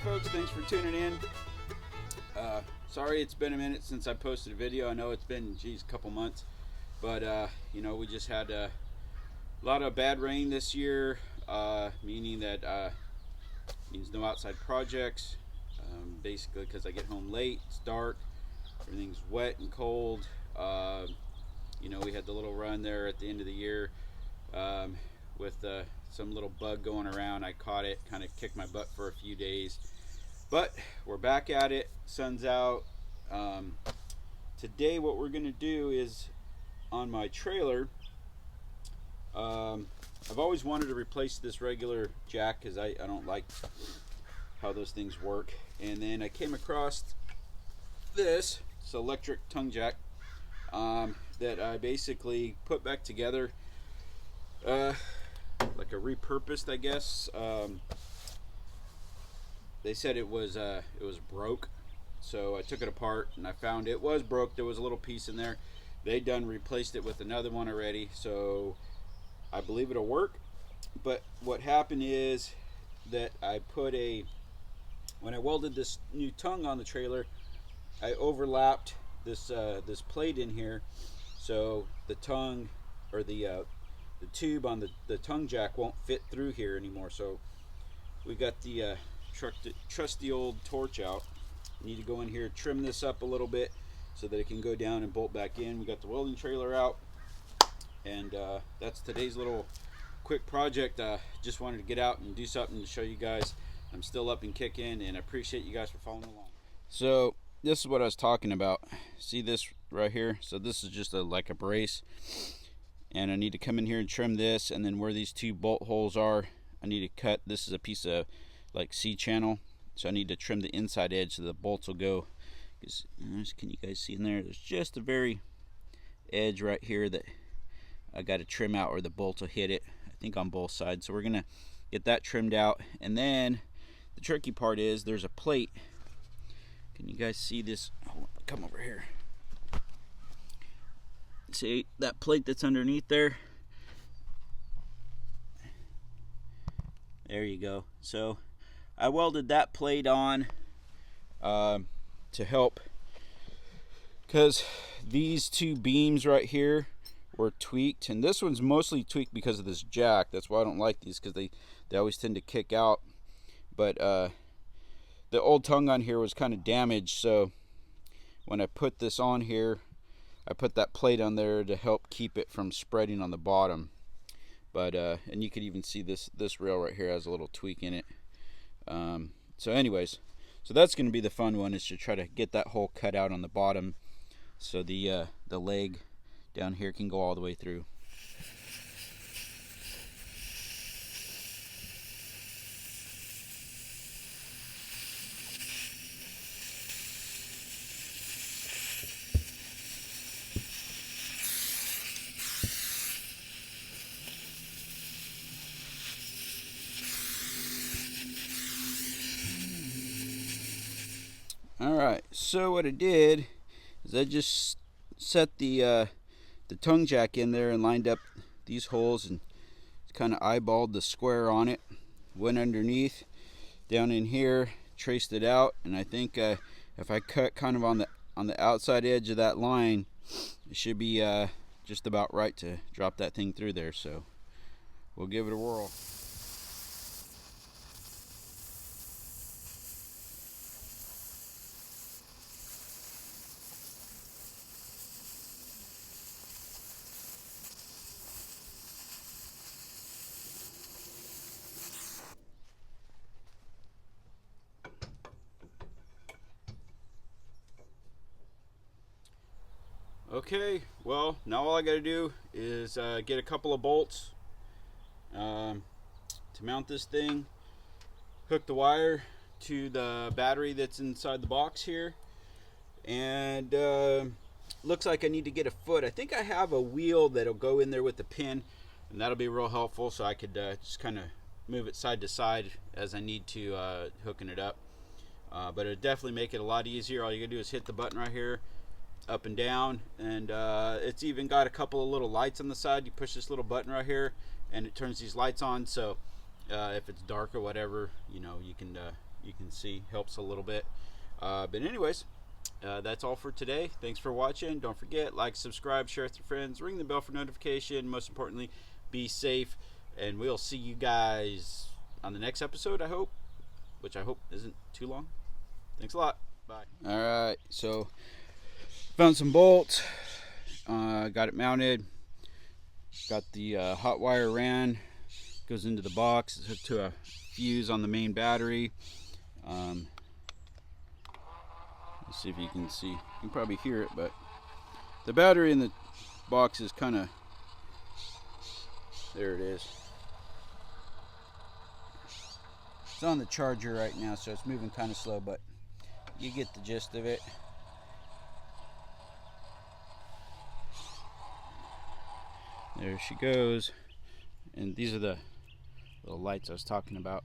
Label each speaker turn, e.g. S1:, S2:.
S1: folks, thanks for tuning in. Sorry it's been a minute since I posted a video. I know it's been, geez, a couple months. But, you know, we just had a lot of bad rain this year, meaning that means no outside projects. Basically because I get home late, it's dark, everything's wet and cold. You know, we had the little run there at the end of the year with some little bug going around. I caught it, kind of kicked my butt for a few days. But we're back at it, sun's out. Today what we're going to do is on my trailer, I've always wanted to replace this regular jack because I don't like how those things work. And then I came across this, it's electric tongue jack that I basically put back together, like a repurposed, I guess. They said it was broke, so I took it apart and I found it was broke. There was a little piece in there. They done replaced it with another one already, so I believe it'll work. But what happened is that I put when I welded this new tongue on the trailer, I overlapped this plate in here, so the tongue or the tube on the tongue jack won't fit through here anymore. So we got the trusty old torch out. Need to go in here, trim this up a little bit so that it can go down and bolt back in. We got the welding trailer out, and that's today's little quick project. Just wanted to get out and do something to show you guys I'm still up and kicking, and I appreciate you guys for following along. So this is what I was talking about. See this right here? So this is just like a brace, and I need to come in here and trim this, and then where these two bolt holes are, I need to cut. This is a piece of like C-channel, so I need to trim the inside edge so the bolts will go. Because can you guys see in there? There's just a very edge right here that I got to trim out, or the bolts will hit it. I think on both sides. So we're gonna get that trimmed out, and then the tricky part is there's a plate. Can you guys see this? Hold on, come over here. See that plate that's underneath there? There you go. So I welded that plate on to help, because these two beams right here were tweaked, and this one's mostly tweaked because of this jack. That's why I don't like these, because they always tend to kick out. But the old tongue on here was kind of damaged, so when I put this on here, I put that plate on there to help keep it from spreading on the bottom. But and you could even see this rail right here has a little tweak in it. So anyways, so that's going to be the fun one, is to try to get that hole cut out on the bottom, so the leg down here can go all the way through. Alright, so what I did is I just set the tongue jack in there and lined up these holes, and kind of eyeballed the square on it, went underneath down in here, traced it out, and I think if I cut kind of on the outside edge of that line, it should be just about right to drop that thing through there. So we'll give it a whirl. Okay, well, now all I got to do is get a couple of bolts to mount this thing, hook the wire to the battery that's inside the box here, and looks like I need to get a foot. I think I have a wheel that'll go in there with the pin, and that'll be real helpful, so I could just kind of move it side to side as I need to, hooking it up. But it'll definitely make it a lot easier. All you gotta do is hit the button right here, up and down, and it's even got a couple of little lights on the side. You push this little button right here and it turns these lights on, so if it's dark or whatever, you know, you can you can see helps a little bit. But anyways, that's all for today. Thanks for watching. Don't forget, like, subscribe, share with your friends, ring the bell for notification. Most importantly, be safe, and we'll see you guys on the next episode, I hope, which I hope isn't too long. Thanks a lot. Bye. All right, so found some bolts, got it mounted, got the hot wire ran, goes into the box, it's hooked to a fuse on the main battery. Let's see if you can see, you can probably hear it, but the battery in the box is kind of, there it is. It's on the charger right now, so it's moving kind of slow, but you get the gist of it. There she goes. And these are the little lights I was talking about.